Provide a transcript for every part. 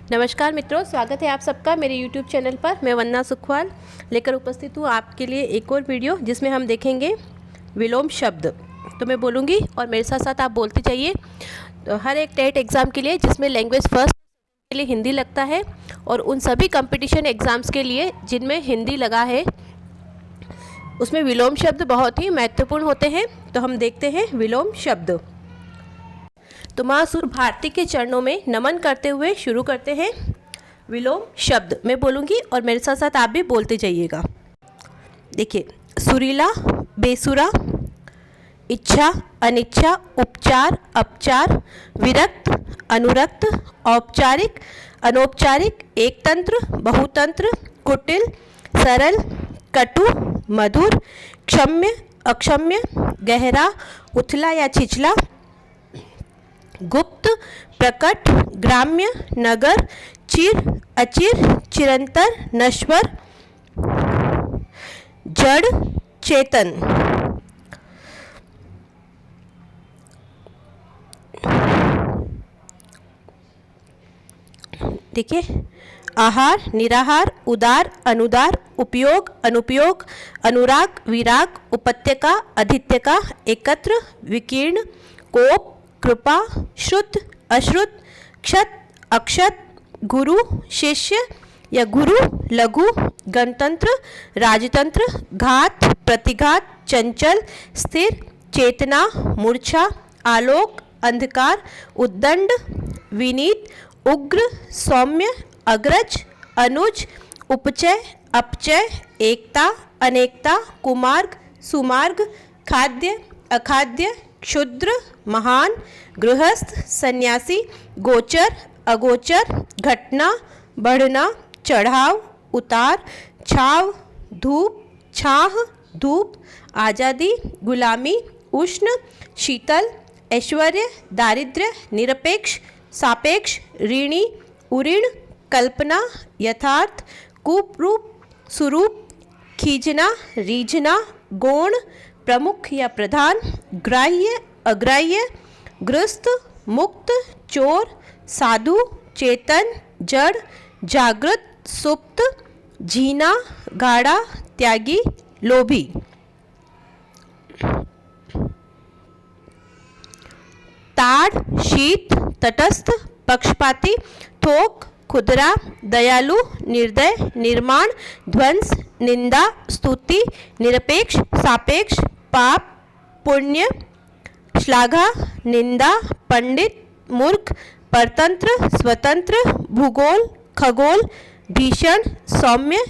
नमस्कार मित्रों, स्वागत है आप सबका मेरे YouTube चैनल पर। मैं वंदना सुखवाल लेकर उपस्थित हूँ आपके लिए एक और वीडियो, जिसमें हम देखेंगे विलोम शब्द। तो मैं बोलूँगी और मेरे साथ साथ आप बोलते जाइए। तो हर एक टेट एग्ज़ाम के लिए जिसमें लैंग्वेज फर्स्ट के लिए हिंदी लगता है, और उन सभी कंपटीशन एग्ज़ाम्स के लिए जिनमें हिंदी लगा है, उसमें विलोम शब्द बहुत ही महत्वपूर्ण होते हैं। तो हम देखते हैं विलोम शब्द। तो माँ सुर भारती के चरणों में नमन करते हुए शुरू करते हैं विलोम शब्द। मैं बोलूँगी और मेरे साथ साथ आप भी बोलते जाइएगा। देखिए, सुरीला, बेसुरा, इच्छा, अनिच्छा, उपचार, अपचार, विरक्त, अनुरक्त, औपचारिक, अनौपचारिक, एकतंत्र, बहुतंत्र, कुटिल, सरल, कटु, मधुर, क्षम्य, अक्षम्य, गहरा, उथला या छिछला, गुप्त, प्रकट, ग्राम्य, नगर, चिर, अचिर, चिरंतर, नश्वर, जड़, चेतन। देखिए, आहार, निराहार, उदार, अनुदार, उपयोग, अनुपयोग, अनुराग, विराग, उपत्यका, अधित्यका, एकत्र, विकीर्ण, कोप, कृपा, शुद्ध, अश्रुत, क्षत, अक्षत, गुरु, शिष्य या गुरु, लघु, गणतंत्र, राजतंत्र, घात, प्रतिघात, चंचल, स्थिर, चेतना, मूर्छा, आलोक, अंधकार, उद्दंड, विनीत, उग्र, सौम्य, अग्रज, अनुज, उपचय, अपचय, एकता, अनेकता, कुमार्ग, सुमार्ग, खाद्य, अखाद्य, क्षुद्र, महान, गृहस्थ, सन्यासी, गोचर, अगोचर, घटना, बढ़ना, चढ़ाव, उतार, छाव, धूप, छाह, धूप, आज़ादी, गुलामी, उष्ण, शीतल, ऐश्वर्य, दारिद्र्य, निरपेक्ष, सापेक्ष, ऋणी, उऋण, कल्पना, यथार्थ, कुरूप, सुरूप, खींचना, रीझना, गौण, प्रमुख या प्रधान, ग्राह्य, अग्राह्य, ग्रस्त, मुक्त, चोर, साधु, चेतन, जड़, जागृत, सुप्त, झीना, गाढ़ा, त्यागी, लोभी। ताड़, शीत, तटस्थ, पक्षपाती, थोक, खुदरा, दयालु, निर्दय, निर्माण, ध्वंस, निंदा, स्तुति, निरपेक्ष, सापेक्ष, पाप, पुण्य, श्लाघा, निंदा, पंडित, मूर्ख, परतंत्र, स्वतंत्र, भूगोल, खगोल, भीषण, सौम्य,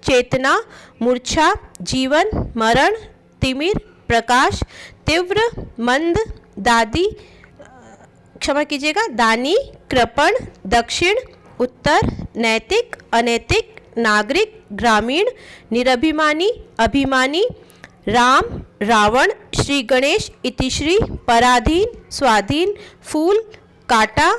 चेतना, मूर्छा, जीवन, मरण, तिमिर, प्रकाश, तीव्र, मंद, दादी, क्षमा कीजिएगा, दानी, कृपण, दक्षिण, उत्तर, नैतिक, अनैतिक, नागरिक, ग्रामीण, निरभिमानी, अभिमानी, राम, रावण, श्री गणेश, इतिश्री, पराधीन, स्वाधीन, फूल, काटा,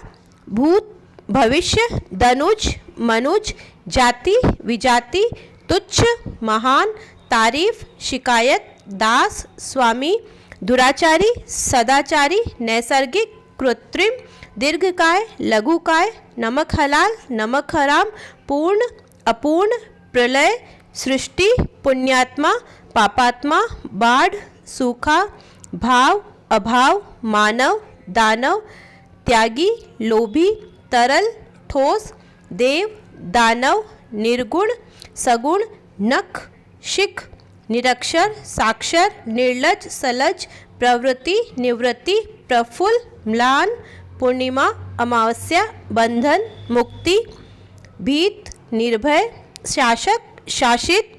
भूत, भविष्य, दनुज, मनुज, जाति, विजाति, तुच्छ, महान, तारीफ, शिकायत, दास, स्वामी, दुराचारी, सदाचारी, नैसर्गिक, कृत्रिम, दीर्घकाय, लघुकाय, नमक हलाल, नमक हराम, पूर्ण, अपूर्ण, प्रलय, सृष्टि, पुण्यात्मा, पापात्मा, बाढ़, सूखा, भाव, अभाव, मानव, दानव, त्यागी, लोभी, तरल, ठोस, देव, दानव, निर्गुण, सगुण, नख, शिख, निरक्षर, साक्षर, निर्लज, सलज, प्रवृत्ति, निवृत्ति, प्रफुल्ल, म्लान, पूर्णिमा, अमावस्या, बंधन, मुक्ति, भीत, निर्भय, शासक, शासित,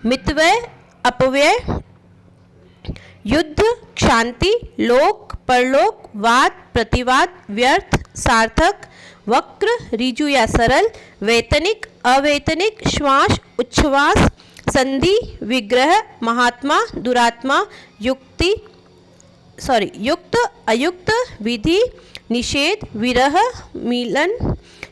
मितव्यय, अपव्यय, युद्ध, शांति, लोक, परलोक, वाद, प्रतिवाद, व्यर्थ, सार्थक, वक्र, ऋजु या सरल, वेतनिक, अवेतनिक, श्वास, उच्छ्वास, संधि, विग्रह, महात्मा, दुरात्मा, युक्ति, युक्त, अयुक्त, विधि, निषेध, विरह, मिलन,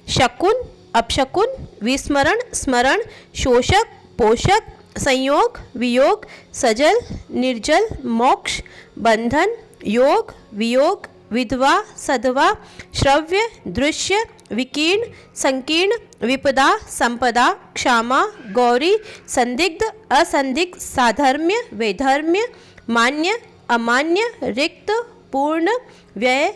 शकुन, अपशकुन, विस्मरण, स्मरण, शोषक, पोषक, संयोग, वियोग, सजल, निर्जल, मोक्ष, बंधन, योग, वियोग, विधवा सधवा श्रव्य दृश्य विकीर्ण संकीर्ण विपदा संपदा क्षमा गौरी संदिग्ध असंदिग्ध साधर्म्य वैधर्म्य मान्य अमान्य रिक्त पूर्ण व्यय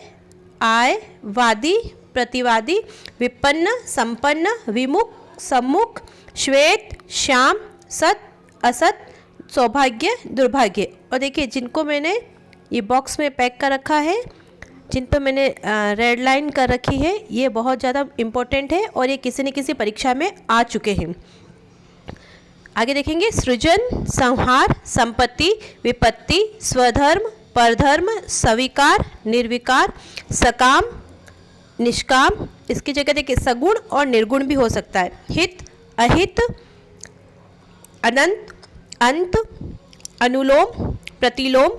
आय वादी प्रतिवादी विपन्न संपन्न विमुख सम्मुख श्वेत श्याम सत असत सौभाग्य दुर्भाग्य। और देखिए जिनको मैंने ये बॉक्स में पैक कर रखा है, जिन पर मैंने रेड लाइन कर रखी है, ये बहुत ज़्यादा इम्पोर्टेंट है और ये किसी न किसी परीक्षा में आ चुके हैं। आगे देखेंगे सृजन संहार संपत्ति विपत्ति स्वधर्म परधर्म स्वीकार निर्विकार सकाम निष्काम। इसकी जगह देखिए सगुण और निर्गुण भी हो सकता है। हित अहित अनंत अंत अनुलोम प्रतिलोम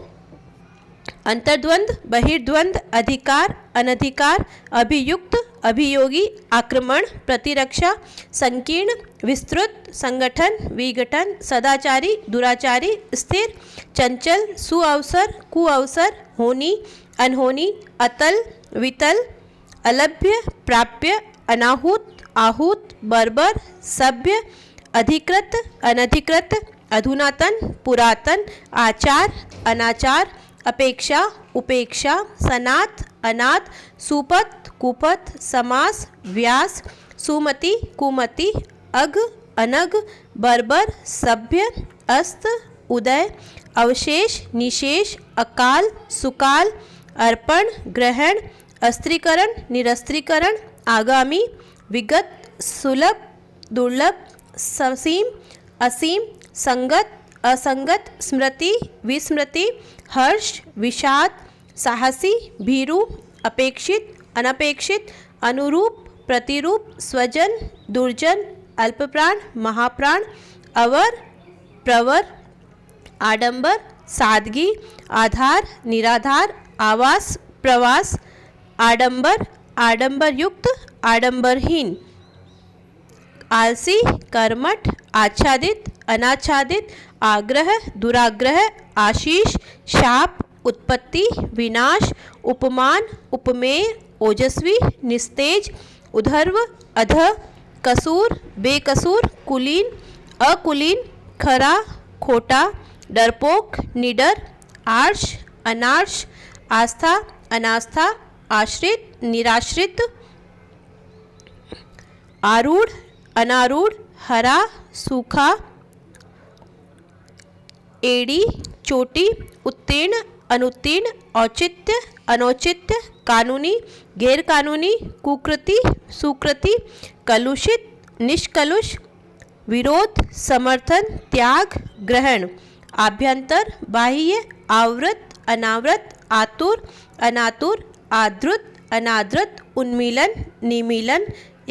अंतर्द्वंद बहिर्द्वंद अधिकार अनधिकार अभियुक्त अभियोगी आक्रमण प्रतिरक्षा संकीर्ण विस्तृत संगठन विघटन सदाचारी दुराचारी स्थिर चंचल सुअवसर कुअवसर होनी अनहोनी अतल वितल अलभ्य प्राप्य अनाहूत आहूत बर्बर सभ्य अधिकृत अनधिकृत अधुनातन पुरातन आचार अनाचार अपेक्षा उपेक्षा सनात अनाथ सुपथ कुपथ समास व्यास सुमति कुमति अग अनग बर्बर सभ्य अस्त उदय अवशेष निशेष अकाल सुकाल अर्पण ग्रहण अस्त्रीकरण निरस्त्रीकरण आगामी विगत सुलभ दुर्लभ ससीम असीम संगत असंगत स्मृति विस्मृति हर्ष विषाद साहसी भीरु अपेक्षित अनपेक्षित अनुरूप प्रतिरूप स्वजन दुर्जन अल्पप्राण महाप्राण अवर प्रवर आडंबर सादगी आधार निराधार आवास प्रवास आडंबर आडंबर युक्त आडंबरहीन आलसी कर्मठ आच्छादित अनाच्छादित आग्रह दुराग्रह आशीष शाप उत्पत्ति विनाश उपमान उपमेय ओजस्वी निस्तेज उधर्व अध कसूर बेकसूर कुलीन अकुलीन खरा खोटा डरपोक निडर आर्ष अनार्ष आस्था अनास्था आश्रित निराश्रित आरूढ़ अनारूढ़ हरा सूखा एड़ी चोटी उत्तीर्ण अनुत्तीर्ण औचित्य अनौचित्य कानूनी गैर कानूनी कुकृति सुकृति कलुषित निष्कलुष विरोध समर्थन त्याग ग्रहण आभ्यंतर बाह्य आवृत अनावृत आतुर अनातुर आदृत अनादृत उन्मीलन निमीलन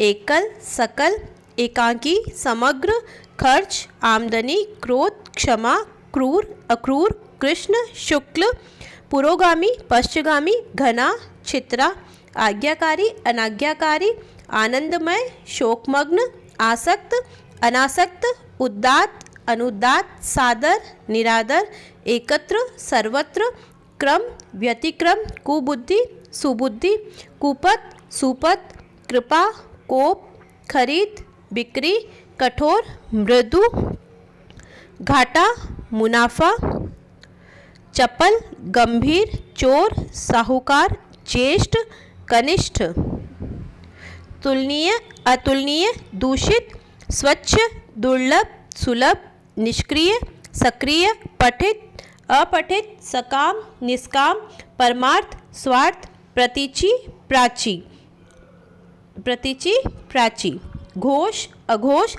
एकल सकल एकांकी समग्र खर्च आमदनी क्रोध क्षमा क्रूर अक्रूर कृष्ण शुक्ल पुरोगामी पश्चगामी घना छित्रा आज्ञाकारी अनाज्ञाकारी आनंदमय शोकमग्न आसक्त अनासक्त उदात्त अनुदात सादर निरादर एकत्र सर्वत्र क्रम व्यतिक्रम कुबुद्धि सुबुद्धि कुपथ सुपथ कृपा कोप खरीद बिक्री कठोर मृदु घाटा मुनाफा चपल गंभीर चोर साहूकार ज्येष्ठ कनिष्ठ तुलनीय अतुलनीय दूषित स्वच्छ दुर्लभ सुलभ निष्क्रिय सक्रिय पठित अपठित सकाम निष्काम परमार्थ स्वार्थ प्रतीचि प्राची घोष अघोष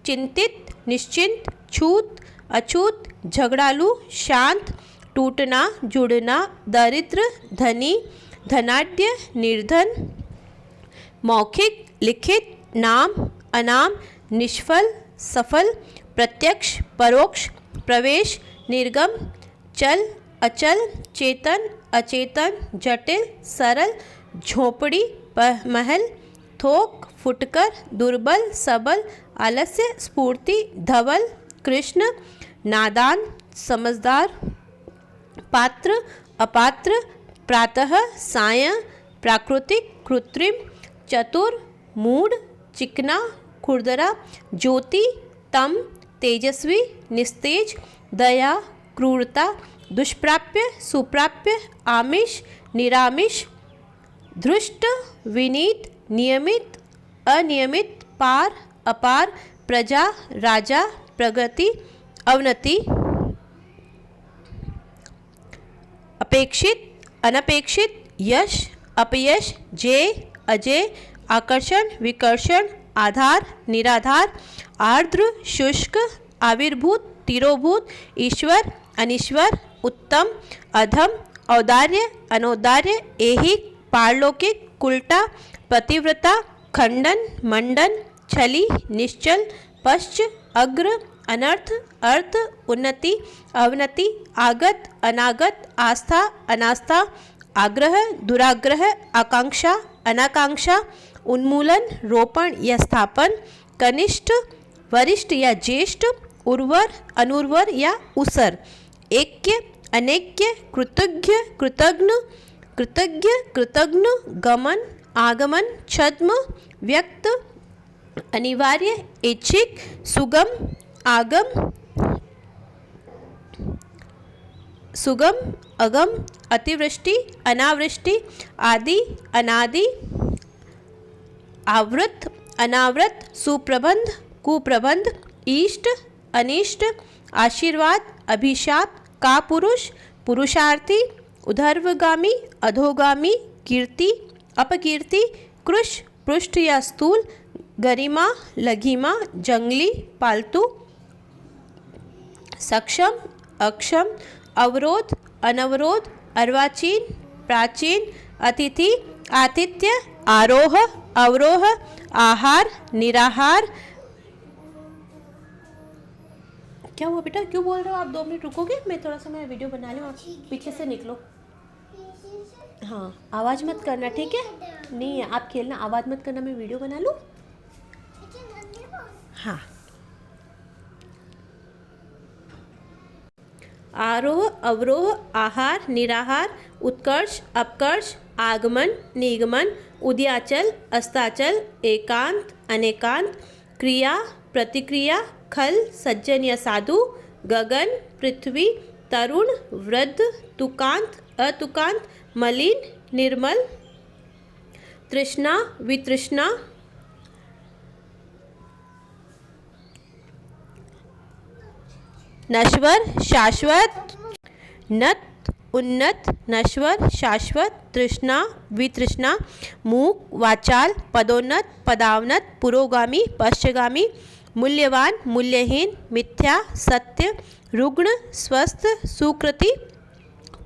चिंतित निश्चिंत छूत अछूत झगड़ालू शांत टूटना जुड़ना दरिद्र धनी धनाढ्य निर्धन मौखिक लिखित नाम अनाम निष्फल सफल प्रत्यक्ष परोक्ष प्रवेश निर्गम चल अचल चेतन अचेतन जटिल सरल झोपड़ी महल थोक फुटकर दुर्बल सबल आलस्य स्फूर्ति धवल कृष्ण नादान समझदार पात्र अपात्र प्रातः, सायं, प्राकृतिक, कृत्रिम, चतुर, मूढ़, चिकना, खुरदरा, ज्योति, तम, तेजस्वी, निस्तेज, दया, क्रूरता, दुष्प्राप्य, सुप्राप्य, आमिष, निरामिष, धृष्ट, विनीत, नियमित, अनियमित, पार, अपार, प्रजा, राजा, प्रगति, अवनति, अपेक्षित, अनपेक्षित, यश, अपयश, जय, अजय, आकर्षण, विकर्षण, आधार, निराधार, आर्द्र, शुष्क, आविर्भूत, तिरोभूत, ईश्वर, अनीश्वर, उत्तम, अधम, औदार्य, अनौदार्य, ऐहिक, पारलौकिक, उल्टा, पतिव्रता, खंडन, मंडन, छली, निश्चल, पश्च, अग्र, अनर्थ, अर्थ, उन्नति, अवनति, आगत, अनागत, आस्था, अनास्था, आग्रह, दुराग्रह, आकांक्षा, अनाकांक्षा, उन्मूलन, रोपण या स्थापन, कनिष्ठ, वरिष्ठ या ज्येष्ठ, उर्वर, अनुर्वर या उसर, ऐक्य, अनैक्य, कृतज्ञ, कृतघ्न, कृतज्ञ, कृतघ्न, गमन, आगमन, छद्म, व्यक्त, अनिवार्य, ऐच्छिक, सुगम, आगम, सुगम, अगम, अतिवृष्टि, अनावृष्टि, आदि, अनादि, आवृत, अनावृत, सुप्रबंध, कुप्रबंध, इष्ट, अनिष्ट, आशीर्वाद, अभिशाप, कापुरुष, पुरुषार्थी, उधर्वगामी, अधोगामी, कीर्ति, अपकीर्ति, कृश, पृष्ठ या स्थूल, गरिमा, लघिमा, जंगली, पालतू, सक्षम, अक्षम, अवरोध, अनवरोध, अर्वाचीन, प्राचीन, अतिथि, आतिथ्य, आरोह, अवरोह, आहार, निराहार। क्या हुआ बेटा, क्यों बोल रहे हो आप? 2 मिनट रुकोगे? मैं थोड़ा सा मैं वीडियो बना लूँ, पीछे से निकलो। हाँ, आवाज़ मत करना, ठीक है? नहीं है, आप खेलना, आवाज़ मत करना, मैं वीडियो बना लूँ। हाँ, आरोह, अवरोह, आहार, निराहार, उत्कर्ष, अपकर्ष, आगमन, निगमन, उदयाचल, अस्ताचल, एकांत, अनेकांत, क्रिया, प्रतिक्रिया, खल, सज्जन या साधु, गगन, पृथ्वी, तरुण, वृद्ध, तुकांत, अतुकांत, मलिन, निर्मल, तृष्णा, वितृष्णा, नश्वर, शाश्वत, नत, उन्नत, नश्वर, शाश्वत, तृष्णा, वितृष्णा, मूक, वाचाल, पदोन्नत, पदावनत, पुरोगामी, पश्चगामी, मूल्यवान, मूल्यहीन, मिथ्या, सत्य, रुग्ण, स्वस्थ, सुकृति,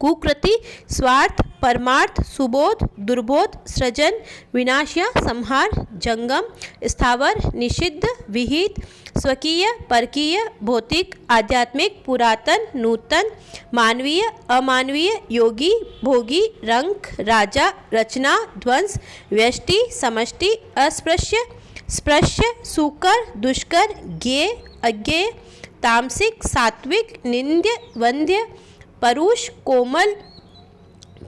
कुकृति, स्वार्थ, परमार्थ, सुबोध, दुर्बोध, सृजन, विनाश या संहार, जंगम, स्थावर, निषिद्ध, विहित, स्वकीय, परकीय, भौतिक, आध्यात्मिक, पुरातन, नूतन, मानवीय, अमानवीय, योगी, भोगी, रंक, राजा, रचना, ध्वंस, व्यष्टि, समष्टि, अस्पृश्य, स्पृश्य, सुकर, दुष्कर, ज्ञेय, अज्ञेय, तामसिक, सात्विक, निंद्य, वंद्य, परुष, कोमल,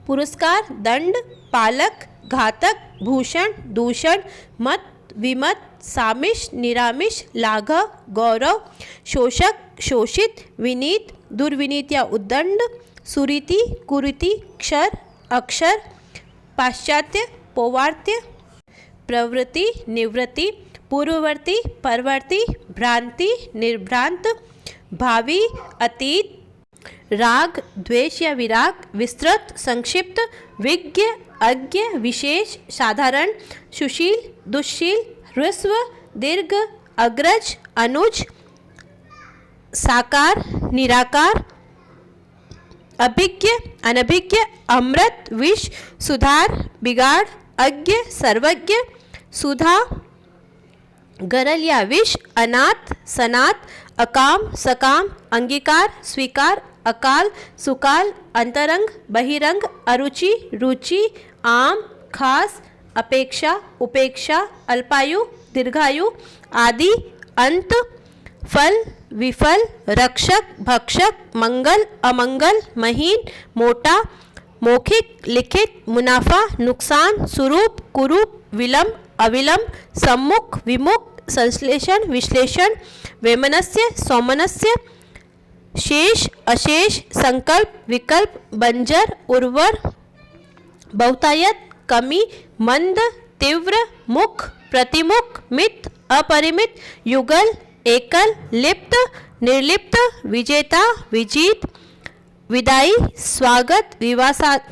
पुरस्कार, दंड, पालक, घातक, भूषण, दूषण, मत, विमत, सामिश, निरामिष, लाघव, गौरव, शोषक, शोषित, विनीत, दुर्विनीत या उद्दंड, सुरीति, कुरीति, क्षर, अक्षर, पाश्चात्य, पौवार्त्य, प्रवृत्ति, निवृत्ति, पूर्ववर्ती, परवर्ती, भ्रांति, निर्भ्रांत, भावी, अतीत, राग, द्वेष या विराग, विस्तृत, संक्षिप्त, विज्ञ, अज्ञ, विशेष, साधारण, सुशील, दुष्शील, ह्रस्व, दीर्घ, अग्रज, अनुज, साकार, निराकार, अभिज्ञ, अनभिज्ञ, अमृत, विष, सुधार, बिगाड़, अज्ञ, सर्वज्ञ, सुधा, गरल या विष, अनाथ, सनात, अकाम, सकाम, अंगीकार, स्वीकार, अकाल, सुकाल, अंतरंग, बहिरंग, अरुचि, रुचि, आम, खास, अपेक्षा, उपेक्षा, अल्पायु, दीर्घायु, आदि, अंत, फल, विफल, रक्षक, भक्षक, मंगल, अमंगल, महीन, मोटा, मौखिक, लिखित, मुनाफा, नुकसान, स्वरूप, कुरूप, विलंब, अविलंब, सम्मुख, विमुख, संश्लेषण, विश्लेषण, वैमनस्य, सौमनस्य, शेष, अशेष, संकल्प, विकल्प, बंजर, उर्वर, बहुतायत, कमी, मंद, तीव्र, मुख, प्रतिमुख, मित, अपरिमित, युगल, एकल, लिप्त, निर्लिप्त, विजेता, विजीत, विदाई, स्वागत,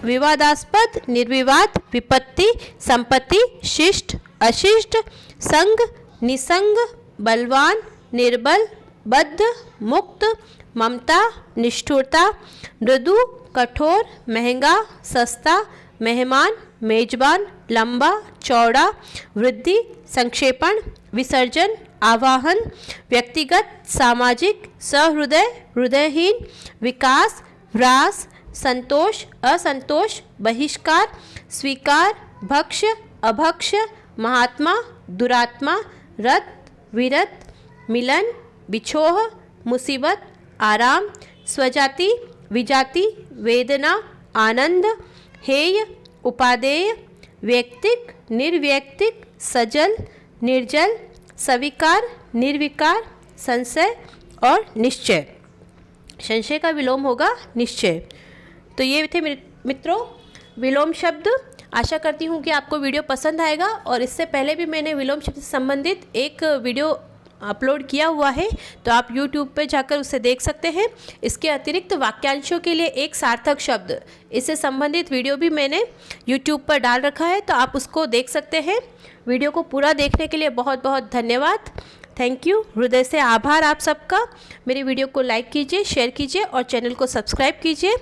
विवादास्पद, निर्विवाद, विपत्ति, संपत्ति, शिष्ट, अशिष्ट, संग, निसंग, बलवान, निर्बल, बद्ध, मुक्त, ममता, निष्ठुरता, मृदु, कठोर, महंगा, सस्ता, मेहमान, मेजबान, लंबा, चौड़ा, वृद्धि, संक्षेपण, विसर्जन, आवाहन, व्यक्तिगत, सामाजिक, सहृदय, हृदयहीन, विकास, ह्रास, संतोष, असंतोष, बहिष्कार, स्वीकार, भक्ष, अभक्ष, महात्मा, दुरात्मा, रत, विरत, मिलन, बिछोह, मुसीबत, आराम, स्वजाति, विजाति, वेदना, आनंद, हेय, उपादेय, व्यक्तिक, निर्व्यक्तिक, सजल, निर्जल, स्वीकार, निर्विकार, संशय और निश्चय। संशय का विलोम होगा निश्चय। तो ये थे मित्रों विलोम शब्द। आशा करती हूँ कि आपको वीडियो पसंद आएगा, और इससे पहले भी मैंने विलोम शब्द से संबंधित एक वीडियो अपलोड किया हुआ है, तो आप YouTube पे जाकर उसे देख सकते हैं। इसके अतिरिक्त वाक्यांशों के लिए एक सार्थक शब्द, इससे संबंधित वीडियो भी मैंने YouTube पर डाल रखा है, तो आप उसको देख सकते हैं। वीडियो को पूरा देखने के लिए बहुत बहुत धन्यवाद। Thank you. हृदय से आभार आप सबका। मेरी वीडियो को लाइक कीजिए, शेयर कीजिए और चैनल को सब्सक्राइब कीजिए।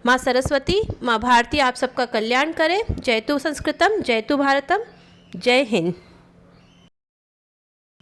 माँ सरस्वती, माँ भारती आप सबका कल्याण करें। जयतु संस्कृतम, जयतु भारतम, जय हिंद।